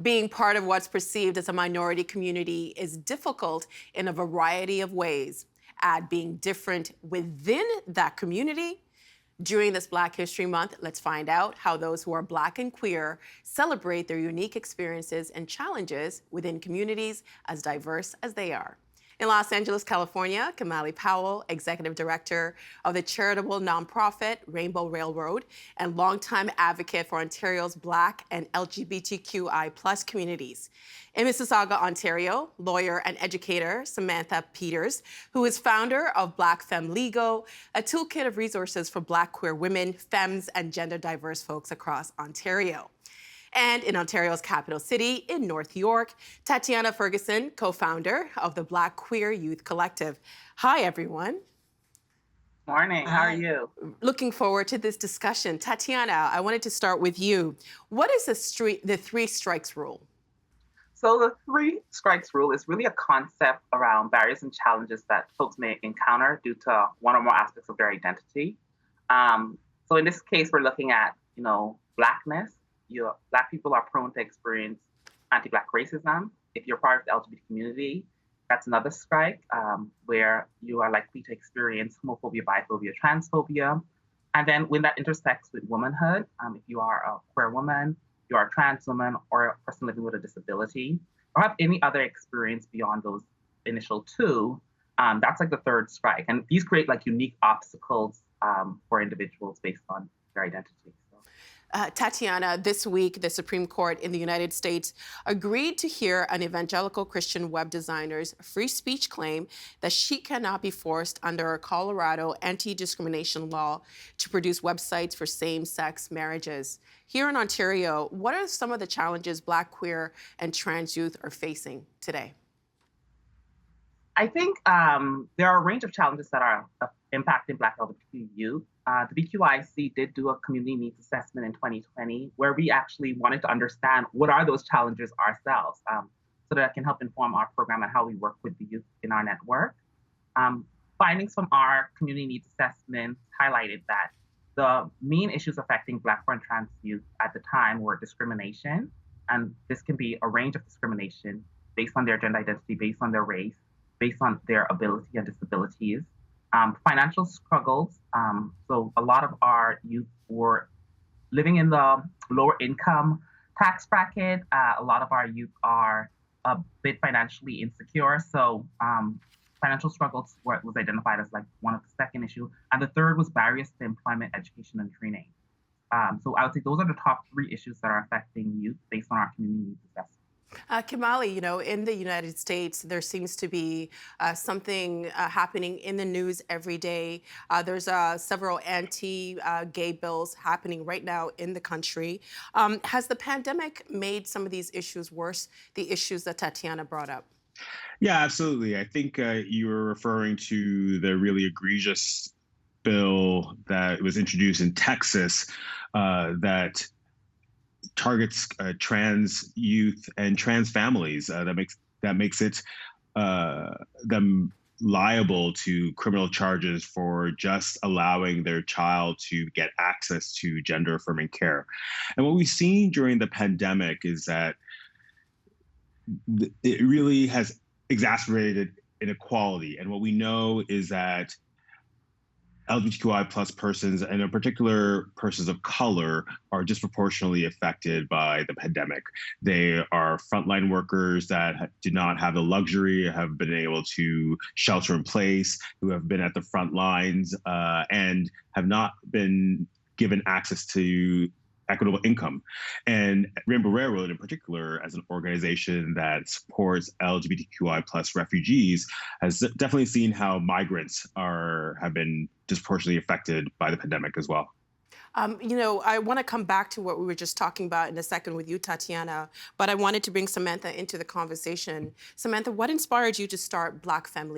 Being part of what's perceived as a minority community is difficult in a variety of ways. Add being different within that community. During this Black History Month, let's find out how those who are Black and queer celebrate their unique experiences and challenges within communities as diverse as they are. In Los Angeles, California, Kamali Powell, Executive Director of the charitable nonprofit Rainbow Railroad and longtime advocate for Ontario's Black and LGBTQI+ communities. In Mississauga, Ontario, lawyer and educator Samantha Peters, who is founder of Femme, a toolkit of resources for Black queer women, femmes, and gender diverse folks across Ontario. And in Ontario's capital city, in North York, Tatiana Ferguson, co-founder of the Black Queer Youth Collective. Hi, everyone. Morning. How are you? Looking forward to this discussion. Tatiana, I wanted to start with you. What is the three strikes rule? So the three strikes rule is really a concept around barriers and challenges that folks may encounter due to one or more aspects of their identity. So in this case, we're looking at, Blackness. Black people are prone to experience anti-Black racism. If you're part of the LGBT community, that's another strike where you are likely to experience homophobia, biphobia, transphobia. And then when that intersects with womanhood, if you are a queer woman, you are a trans woman, or a person living with a disability, or have any other experience beyond those initial two, that's like the third strike. And these create like unique obstacles for individuals based on their identity. Tatiana, this week, the Supreme Court in the United States agreed to hear an evangelical Christian web designer's free speech claim that she cannot be forced under a Colorado anti-discrimination law to produce websites for same-sex marriages. Here in Ontario, what are some of the challenges Black, queer, and trans youth are facing today? I think there are a range of challenges that are impacting Black LGBTQ youth. The BQIC did do a community needs assessment in 2020 where we actually wanted to understand what are those challenges ourselves so that it can help inform our program and how we work with the youth in our network. Findings from our community needs assessment highlighted that the main issues affecting Black, queer, and trans youth at the time were discrimination. And this can be a range of discrimination based on their gender identity, based on their race, based on their ability and disabilities. Financial struggles. So a lot of our youth were living in the lower income tax bracket. A lot of our youth are a bit financially insecure. So financial struggles was identified as like one of the second issue. And the third was barriers to employment, education, and training. So I would say those are the top three issues that are affecting youth based on our community needs assessment. Kamali, in the United States, there seems to be something happening in the news every day. There's several anti-gay bills happening right now in the country. Has the pandemic made some of these issues worse, the issues that Tatiana brought up? Yeah, absolutely. I think you were referring to the really egregious bill that was introduced in Texas that targets trans youth and trans families. That makes it them liable to criminal charges for just allowing their child to get access to gender affirming care. And what we've seen during the pandemic is that it really has exacerbated inequality. And what we know is that LGBTQI+ persons, and in particular persons of color, are disproportionately affected by the pandemic. They are frontline workers that do not have the luxury, have been able to shelter in place, who have been at the front lines and have not been given access to equitable income. And Rainbow Railroad in particular, as an organization that supports LGBTQI+ refugees, has definitely seen how migrants have been disproportionately affected by the pandemic as well. I want to come back to what we were just talking about in a second with you, Tatiana, but I wanted to bring Samantha into the conversation. Samantha, what inspired you to start Femme?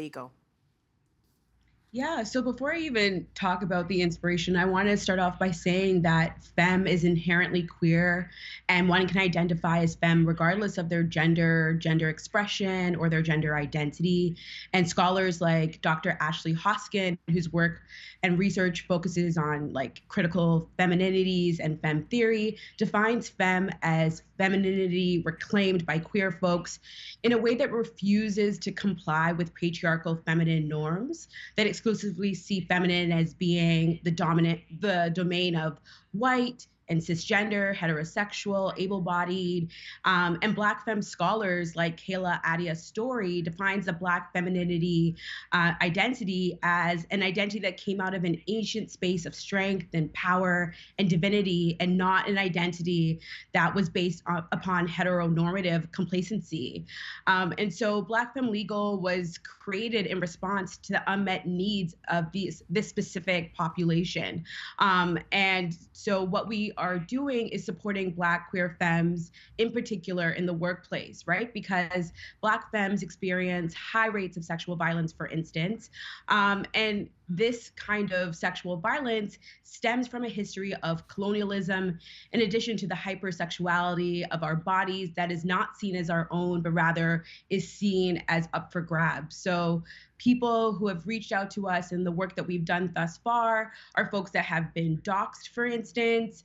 Yeah, so before I even talk about the inspiration, I want to start off by saying that Femme is inherently queer, and one can identify as Femme regardless of their gender expression, or their gender identity. And scholars like Dr. Ashley Hoskin, whose work and research focuses on like critical femininities and Femme theory, defines Femme as femininity reclaimed by queer folks in a way that refuses to comply with patriarchal feminine norms that exclusively see feminine as being the domain of white and cisgender, heterosexual, able-bodied, and Black femme scholars like Kayla Adia Story defines the Black femininity identity as an identity that came out of an ancient space of strength and power and divinity, and not an identity that was based upon heteronormative complacency. And so Black Femme Legal was created in response to the unmet needs of this specific population. And so what we are doing is supporting Black queer femmes in particular in the workplace, right? Because Black femmes experience high rates of sexual violence, for instance. And this kind of sexual violence stems from a history of colonialism, in addition to the hypersexuality of our bodies that is not seen as our own, but rather is seen as up for grabs. So people who have reached out to us in the work that we've done thus far are folks that have been doxxed, for instance,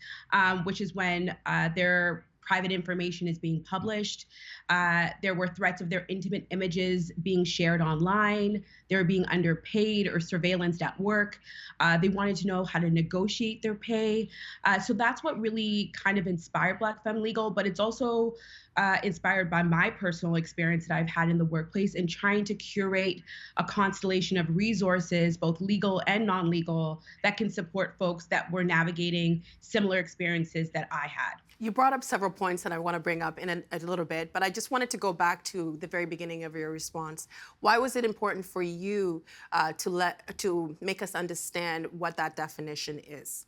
which is when their private information is being published. There were threats of their intimate images being shared online. They were being underpaid or surveillanced at work. They wanted to know how to negotiate their pay. So that's what really kind of inspired Black Femme Legal, but it's also inspired by my personal experience that I've had in the workplace in trying to curate a constellation of resources, both legal and non-legal, that can support folks that were navigating similar experiences that I had. You brought up several points that I want to bring up in a little bit, but I just wanted to go back to the very beginning of your response. Why was it important for you to make us understand what that definition is?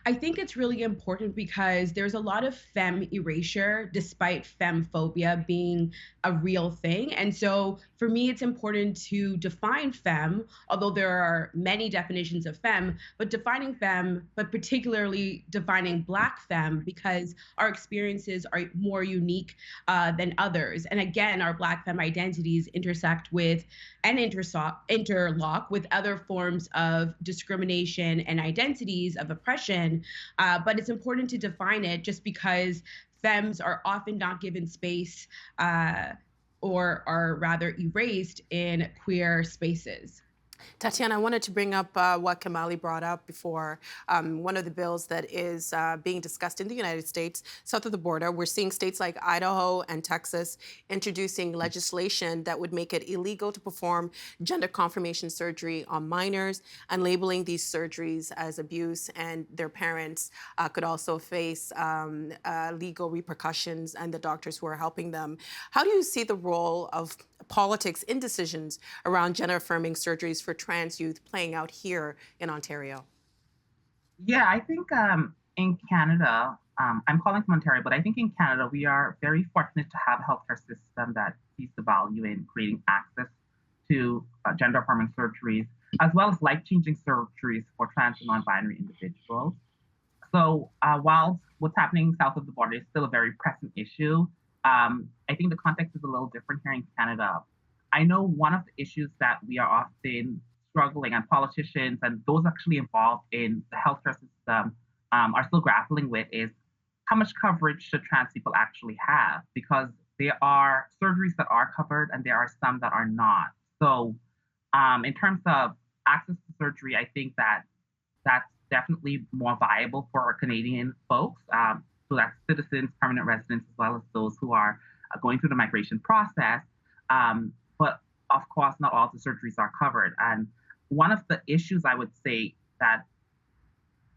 I think it's really important because there's a lot of femme erasure despite femmephobia being a real thing. And so for me, it's important to define femme, although there are many definitions of femme, but defining femme, but particularly defining Black femme, because our experiences are more unique than others. And again, our Black femme identities intersect with and interlock with other forms of discrimination and identities of oppression. But it's important to define it just because femmes are often not given space or are rather erased in queer spaces. Tatiana, I wanted to bring up what Kamali brought up before. One of the bills that is being discussed in the United States, south of the border, we're seeing states like Idaho and Texas introducing legislation that would make it illegal to perform gender confirmation surgery on minors and labeling these surgeries as abuse, and their parents could also face legal repercussions, and the doctors who are helping them. How do you see the role of politics in decisions around gender affirming surgeries for trans youth playing out here in Ontario? Yeah, I think in Canada, I'm calling from Ontario, but I think in Canada, we are very fortunate to have a healthcare system that sees the value in creating access to gender affirming surgeries, as well as life-changing surgeries for trans and non-binary individuals. So while what's happening south of the border is still a very pressing issue, I think the context is a little different here in Canada. I know one of the issues that we are often struggling, and politicians and those actually involved in the healthcare system are still grappling with, is how much coverage should trans people actually have? Because there are surgeries that are covered and there are some that are not. So in terms of access to surgery, I think that that's definitely more viable for our Canadian folks. So that's citizens, permanent residents, as well as those who are going through the migration process. But of course, not all the surgeries are covered. And one of the issues I would say that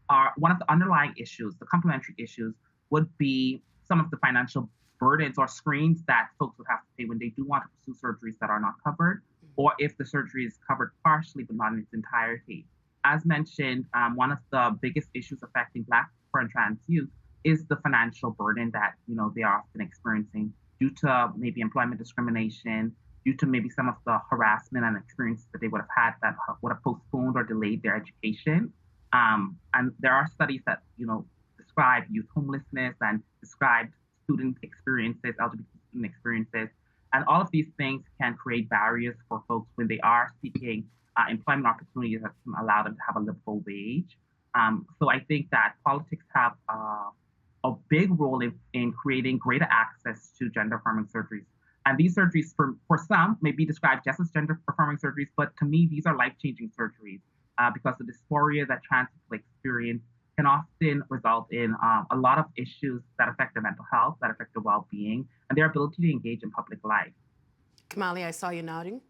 are one of the underlying issues, the complementary issues, would be some of the financial burdens or screens that folks would have to pay when they do want to pursue surgeries that are not covered, or if the surgery is covered partially but not in its entirety. As mentioned, one of the biggest issues affecting Black and trans youth is the financial burden that they are often experiencing due to maybe employment discrimination, due to maybe some of the harassment and experiences that they would have had that would have postponed or delayed their education. And there are studies that describe youth homelessness and describe student experiences, LGBT student experiences, and all of these things can create barriers for folks when they are seeking employment opportunities that can allow them to have a livable wage. So I think that politics have a big role in creating greater access to gender affirming surgeries. And these surgeries, for some, may be described just as gender affirming surgeries, but to me, these are life changing surgeries because the dysphoria that trans people experience can often result in a lot of issues that affect their mental health, that affect their well being, and their ability to engage in public life. Kamali, I saw you nodding.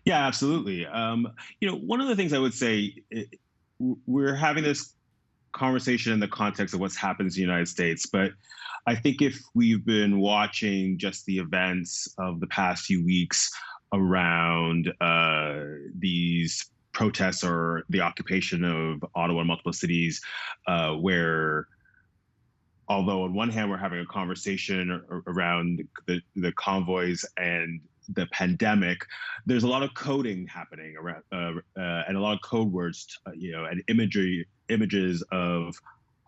Yeah, absolutely. One of the things I would say, we're having this conversation in the context of what's happened in the United States, but I think if we've been watching just the events of the past few weeks around these protests or the occupation of Ottawa and multiple cities, where although on one hand we're having a conversation around the convoys and the pandemic, there's a lot of coding happening around and a lot of code words, and images of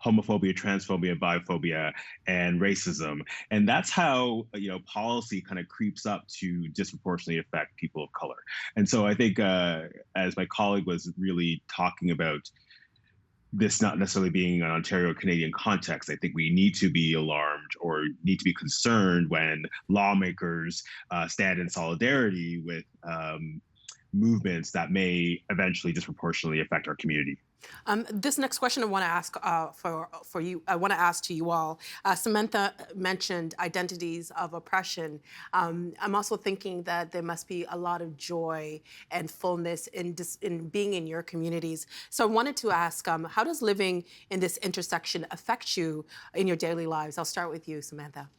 homophobia, transphobia, biphobia, and racism. And that's how policy kind of creeps up to disproportionately affect people of color. And so I think, as my colleague was really talking about, this not necessarily being an Ontario Canadian context, I think we need to be alarmed or need to be concerned when lawmakers stand in solidarity with movements that may eventually disproportionately affect our community. This next question I want to ask for you. I want to ask to you all. Samantha mentioned identities of oppression. I'm also thinking that there must be a lot of joy and fullness in being in your communities. So I wanted to ask, how does living in this intersection affect you in your daily lives? I'll start with you, Samantha.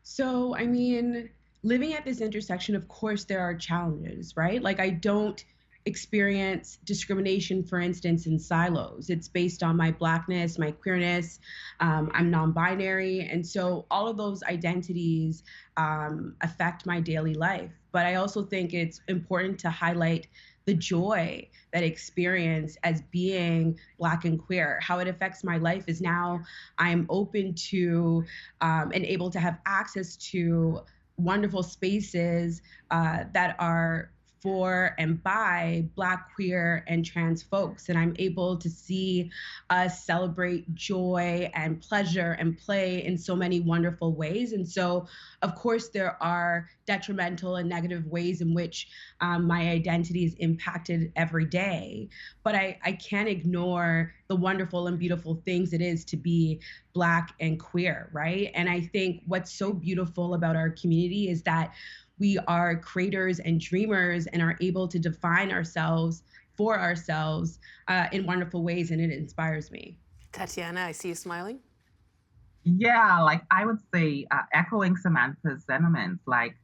So, I mean, living at this intersection, of course, there are challenges, right? Like, I don't experience discrimination, for instance, in silos. It's based on my Blackness, my queerness. I'm non-binary. And so all of those identities affect my daily life. But I also think it's important to highlight the joy that I experience as being Black and queer. How it affects my life is now I'm open to and able to have access to wonderful spaces that are for and by Black, queer, and trans folks. And I'm able to see us celebrate joy and pleasure and play in so many wonderful ways. And so, of course, there are detrimental and negative ways in which my identity is impacted every day. But I can't ignore the wonderful and beautiful things it is to be Black and queer, right? And I think what's so beautiful about our community is that we are creators and dreamers and are able to define ourselves for ourselves in wonderful ways, and it inspires me. Tatiana, I see you smiling. Yeah, like I would say, echoing Samantha's sentiments, like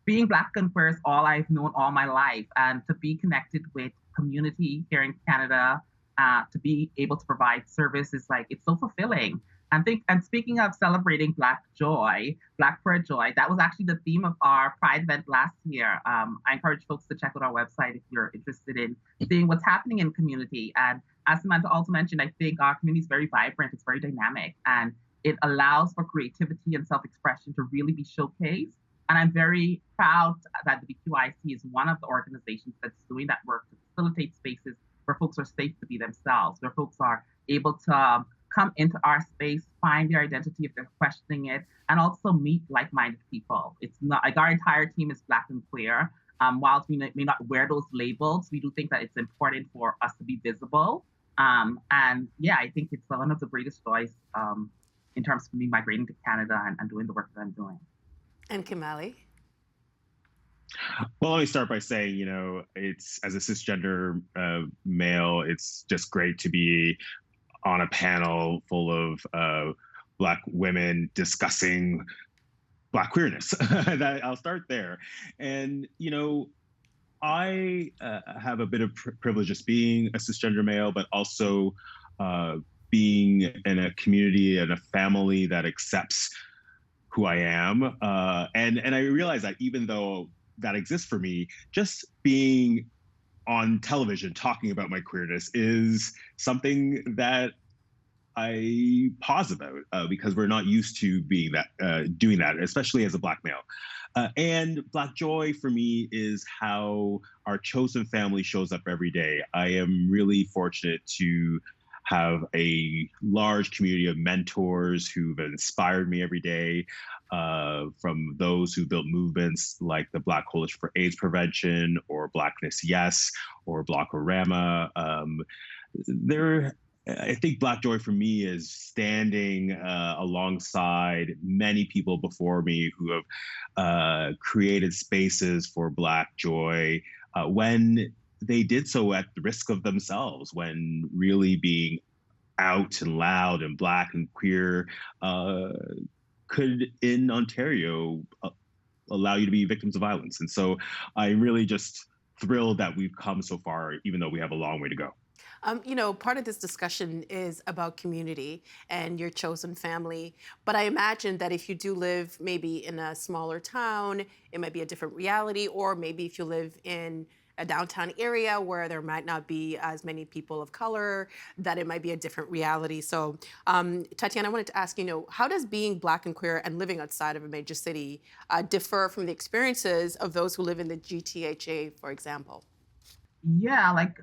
being Black and queer is all I've known all my life, and to be connected with community here in Canada, to be able to provide service is like it's so fulfilling. And speaking of celebrating Black joy, Black queer joy, that was actually the theme of our Pride event last year. I encourage folks to check out our website if you're interested in seeing what's happening in community. And as Samantha also mentioned, I think our community is very vibrant, it's very dynamic, and it allows for creativity and self-expression to really be showcased. And I'm very proud that the BQIC is one of the organizations that's doing that work to facilitate spaces where folks are safe to be themselves, where folks are able to come into our space, find their identity if they're questioning it, and also meet like-minded people. It's not like our entire team is Black and queer. Whilst we may not wear those labels, we do think that it's important for us to be visible. And yeah, I think it's one of the greatest joys in terms of me migrating to Canada and doing the work that I'm doing. And Kamali? Well, let me start by saying, it's as a cisgender male, it's just great to be on a panel full of Black women discussing Black queerness. I'll start there. And, I have a bit of privilege just being a cisgender male, but also being in a community and a family that accepts who I am. And I realize that even though that exists for me, just being on television talking about my queerness is something that I pause about because we're not used to being that, doing that, especially as a Black male. And Black joy for me is how our chosen family shows up every day. I am really fortunate to have a large community of mentors who've inspired me every day, from those who built movements like the Black Coalition for AIDS Prevention or Blackness Yes or Blockorama. There, I think Black Joy for me is standing alongside many people before me who have created spaces for Black joy when they did so at the risk of themselves, when really being out and loud and Black and queer could, in Ontario, allow you to be victims of violence. And so I'm really just thrilled that we've come so far, even though we have a long way to go. Part of this discussion is about community and your chosen family. But I imagine that if you do live maybe in a smaller town, it might be a different reality. Or maybe if you live in a downtown area where there might not be as many people of color, that it might be a different reality. So, Tatiana, I wanted to ask, how does being Black and queer and living outside of a major city differ from the experiences of those who live in the GTHA, for example? Yeah, like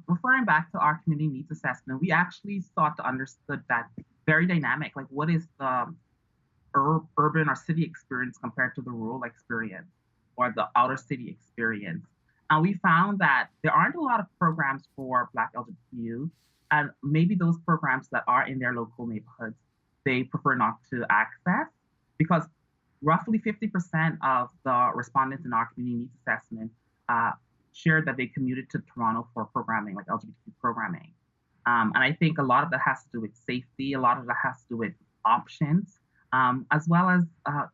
referring back to our community needs assessment, we actually sought to understood that very dynamic. Like, what is the urban or city experience compared to the rural experience or the outer city experience? And we found that there aren't a lot of programs for Black LGBT youth, and maybe those programs that are in their local neighborhoods, they prefer not to access because roughly 50% of the respondents in our community needs assessment shared that they commuted to Toronto for programming, like LGBTQ programming. And I think a lot of that has to do with safety, a lot of that has to do with options, as well as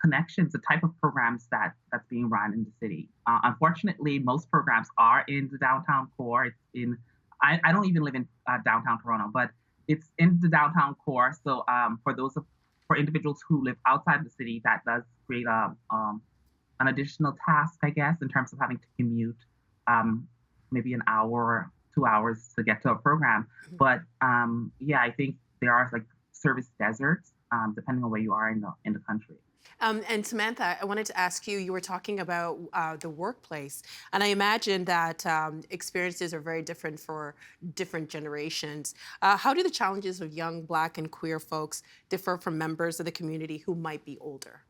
connections, the type of programs that's being run in the city. Unfortunately, most programs are in the downtown core. I don't even live in downtown Toronto, but it's in the downtown core. So for individuals who live outside the city, that does create an additional task, I guess, in terms of having to commute maybe an hour, 2 hours to get to a program. But yeah, I think there are like service deserts, depending on where you are in the country. And Samantha, I wanted to ask you, you were talking about the workplace, and I imagine that experiences are very different for different generations. How do the challenges of young Black and queer folks differ from members of the community who might be older?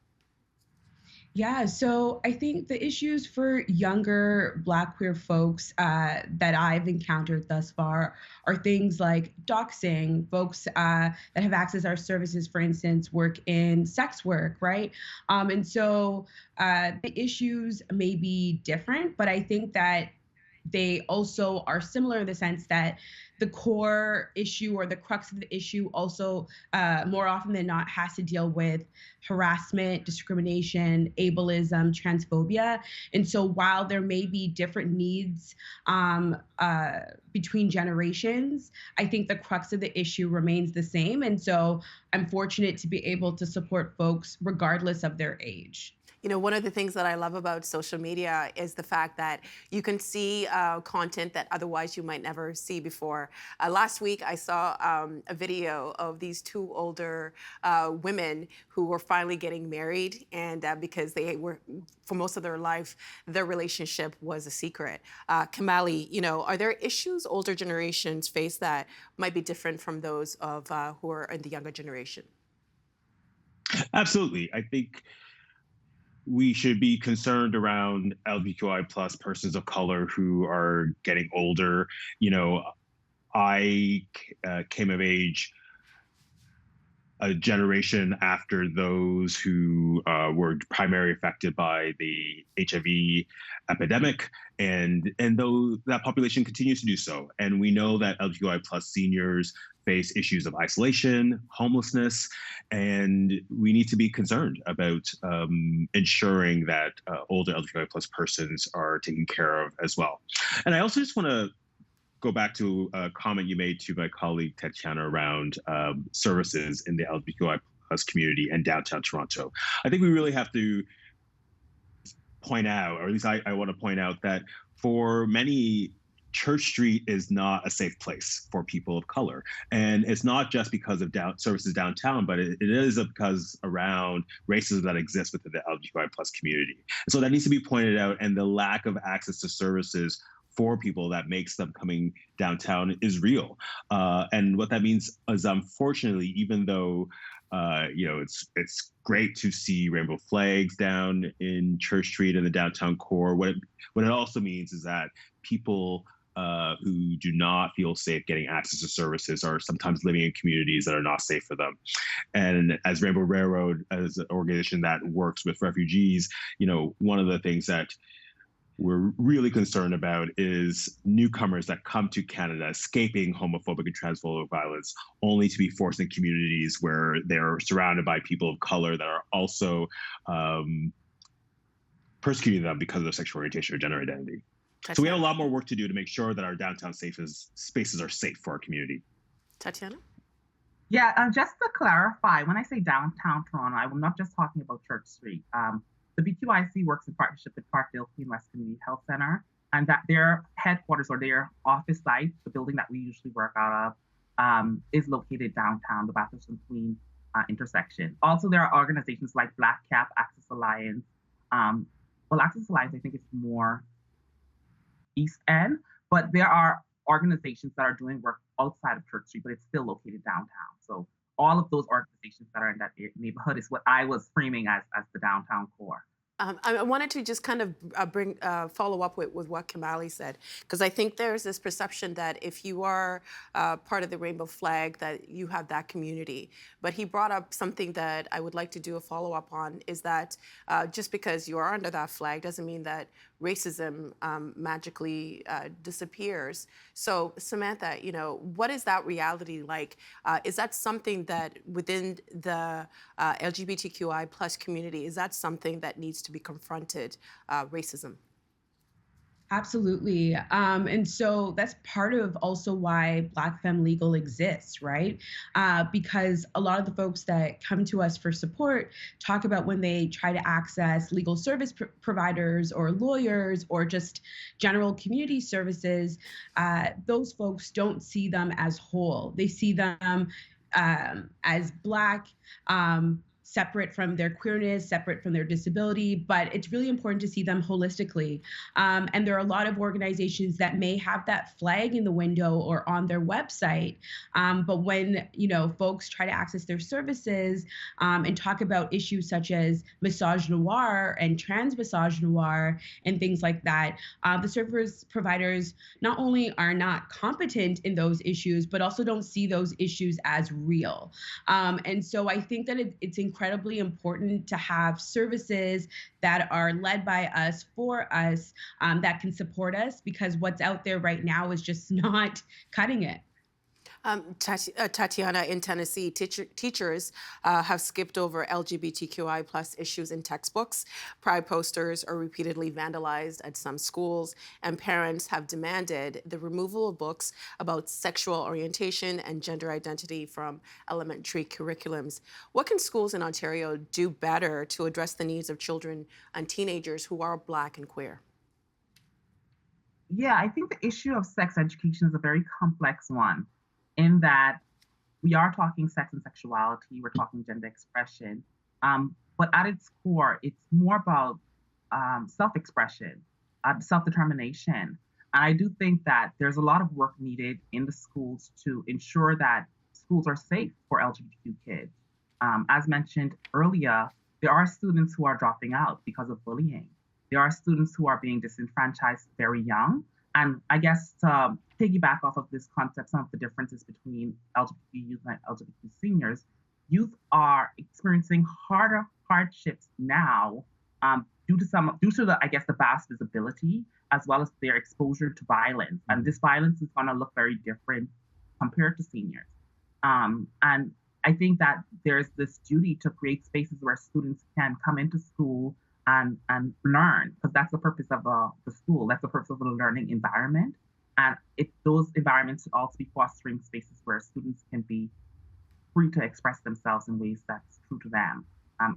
Yeah, so I think the issues for younger Black queer folks that I've encountered thus far are things like doxing. Folks that have accessed our services, for instance, work in sex work, right? And so the issues may be different, but I think that they also are similar in the sense that the core issue or the crux of the issue also more often than not has to deal with harassment, discrimination, ableism, transphobia. And so while there may be different needs between generations, I think the crux of the issue remains the same. And so I'm fortunate to be able to support folks regardless of their age. One of the things that I love about social media is the fact that you can see content that otherwise you might never see before. Last week, I saw a video of these two older women who were finally getting married, and because they were, for most of their life, their relationship was a secret. Kamali, are there issues older generations face that might be different from those of who are in the younger generation? Absolutely. I think we should be concerned around LGBTQI plus persons of color who are getting older. I came of age a generation after those who were primarily affected by the HIV epidemic, and though that population continues to do so, and we know that LGBTQI plus seniors face issues of isolation, homelessness, and we need to be concerned about ensuring that older LGBTQI plus persons are taken care of as well. And I also just want to go back to a comment you made to my colleague Tatiana around services in the LGBTQI plus community and downtown Toronto. I think we really have to point out, or at least I want to point out, that for many, Church Street is not a safe place for people of color. And it's not just because of services downtown, but it is because around racism that exists within the LGBTQI plus community. And so that needs to be pointed out, and the lack of access to services for people that makes them coming downtown is real. And what that means is, unfortunately, even though it's great to see rainbow flags down in Church Street and the downtown core. What it also means is that people who do not feel safe getting access to services are sometimes living in communities that are not safe for them. And as Rainbow Railroad, as an organization that works with refugees, one of the things that we're really concerned about is newcomers that come to Canada escaping homophobic and transphobic violence, only to be forced in communities where they're surrounded by people of color that are also persecuting them because of their sexual orientation or gender identity. So we have a lot more work to do to make sure that our downtown spaces are safe for our community. Tatiana? Yeah, just to clarify, when I say downtown Toronto, I'm not just talking about Church Street. The BQIC works in partnership with Parkdale Queen West Community Health Center, and that their headquarters or their office site, the building that we usually work out of, is located downtown, the Bathurst and Queen intersection. Also, there are organizations like Black Cap, Access Alliance. Access Alliance, I think it's more East End, but there are organizations that are doing work outside of Church Street, but it's still located downtown. So all of those organizations that are in that neighborhood is what I was framing as the downtown core. I wanted to just kind of follow up with what Kamali said, because I think there's this perception that if you are part of the rainbow flag, that you have that community. But he brought up something that I would like to do a follow-up on, is that just because you are under that flag doesn't mean that racism magically disappears. So Samantha, what is that reality like? Is that something that within the LGBTQI plus community, is that something that needs to be confronted, racism? Absolutely. And so that's part of also why Black Femme Legal exists, right? Because a lot of the folks that come to us for support talk about when they try to access legal service providers or lawyers or just general community services, those folks don't see them as whole. They see them as Black, separate from their queerness, separate from their disability, but it's really important to see them holistically. And there are a lot of organizations that may have that flag in the window or on their website, but when folks try to access their services and talk about issues such as misogynoir and trans misogynoir and things like that, the service providers not only are not competent in those issues, but also don't see those issues as real. And so I think that it's incredibly important to have services that are led by us, for us, that can support us, because what's out there right now is just not cutting it. Tatiana, in Tennessee, teachers have skipped over LGBTQI plus issues in textbooks. Pride posters are repeatedly vandalized at some schools, and parents have demanded the removal of books about sexual orientation and gender identity from elementary curriculums. What can schools in Ontario do better to address the needs of children and teenagers who are Black and queer? Yeah, I think the issue of sex education is a very complex one, in that we are talking sex and sexuality, we're talking gender expression, but at its core, it's more about self-expression, self-determination. And I do think that there's a lot of work needed in the schools to ensure that schools are safe for LGBTQ kids. As mentioned earlier, there are students who are dropping out because of bullying. There are students who are being disenfranchised very young. And I guess to piggyback off of this concept, some of the differences between LGBT youth and LGBT seniors, youth are experiencing hardships now due to the vast visibility, as well as their exposure to violence. And this violence is going to look very different compared to seniors. And I think that there's this duty to create spaces where students can come into school and learn, because that's the purpose of the school. That's the purpose of the learning environment. And those environments should also be fostering spaces where students can be free to express themselves in ways that's true to them.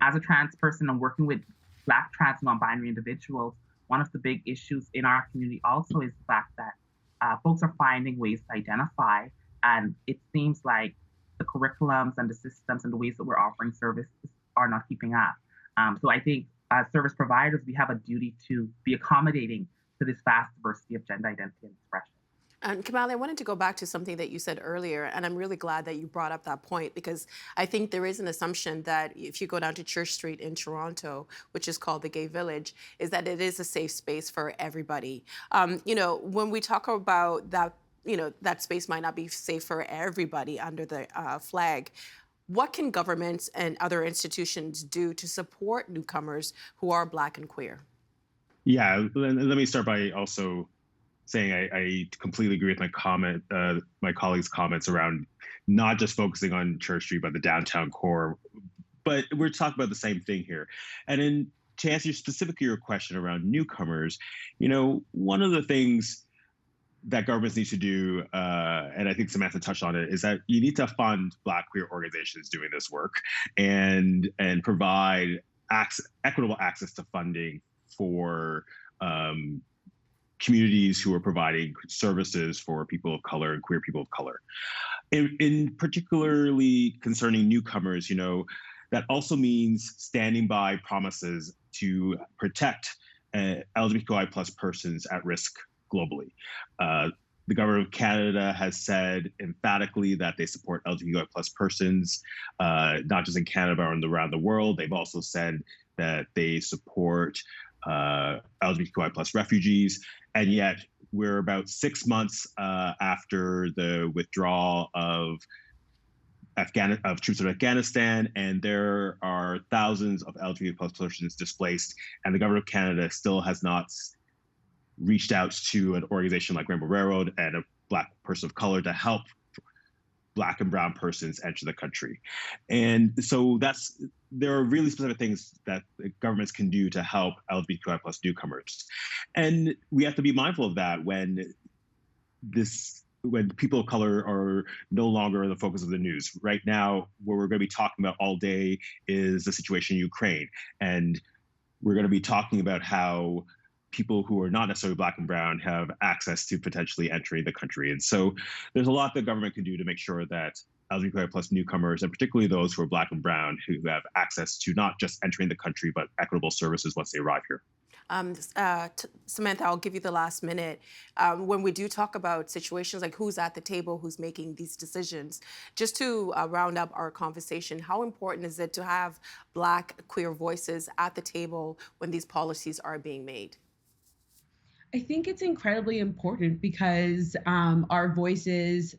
As a trans person and working with Black, trans, non-binary individuals, one of the big issues in our community also is the fact that folks are finding ways to identify, and it seems like the curriculums and the systems and the ways that we're offering services are not keeping up. So I think as service providers, we have a duty to be accommodating to this vast diversity of gender identity and expression. And Kamali, I wanted to go back to something that you said earlier, and I'm really glad that you brought up that point because I think there is an assumption that if you go down to Church Street in Toronto, which is called the Gay Village, is that it is a safe space for everybody. When we talk about that, that space might not be safe for everybody under the flag. What can governments and other institutions do to support newcomers who are Black and queer? Yeah, let me start by also saying I completely agree with my colleagues' comments around not just focusing on Church Street, but the downtown core. But we're talking about the same thing here. And to answer specifically your question around newcomers, one of the things that governments need to do, and I think Samantha touched on it, is that you need to fund Black queer organizations doing this work and provide equitable access to funding for communities who are providing services for people of color and queer people of color. In particularly concerning newcomers, that also means standing by promises to protect LGBTQI plus persons at risk globally. The government of Canada has said emphatically that they support LGBTQI plus persons, not just in Canada, but around the world. They've also said that they support LGBTQI plus refugees, and yet we're about 6 months after the withdrawal of troops in Afghanistan, and there are thousands of LGBT plus persons displaced, and the government of Canada still has not reached out to an organization like Rainbow Railroad and a Black person of color to help Black and brown persons enter the country. And so there are really specific things that governments can do to help LGBTQI plus newcomers. And we have to be mindful of that when people of color are no longer the focus of the news. Right now, what we're going to be talking about all day is the situation in Ukraine. And we're going to be talking about how people who are not necessarily Black and brown have access to potentially entering the country. And so there's a lot that government can do to make sure that LGBTQI plus newcomers, and particularly those who are Black and brown, who have access to not just entering the country, but equitable services once they arrive here. Samantha, I'll give you the last minute. When we do talk about situations like who's at the table, who's making these decisions, just to round up our conversation, how important is it to have Black queer voices at the table when these policies are being made? I think it's incredibly important because our voices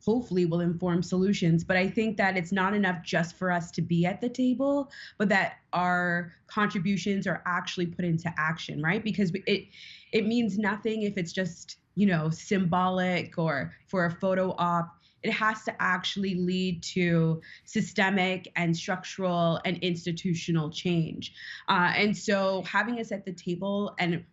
hopefully will inform solutions. But I think that it's not enough just for us to be at the table, but that our contributions are actually put into action, right? Because it means nothing if it's just, symbolic or for a photo op. It has to actually lead to systemic and structural and institutional change. And so having us at the table and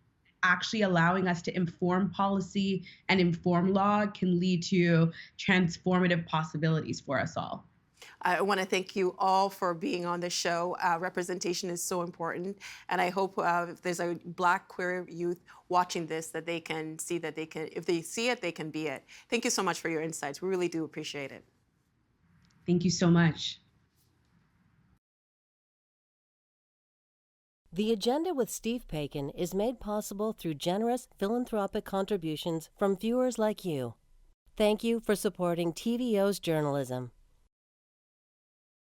actually allowing us to inform policy and inform law can lead to transformative possibilities for us all. I want to thank you all for being on the show. Representation is so important, and I hope if there's a Black queer youth watching this, that they can see that if they see it, they can be it. Thank you so much for your insights. We really do appreciate it. Thank you so much. The Agenda with Steve Paikin is made possible through generous philanthropic contributions from viewers like you. Thank you for supporting TVO's journalism.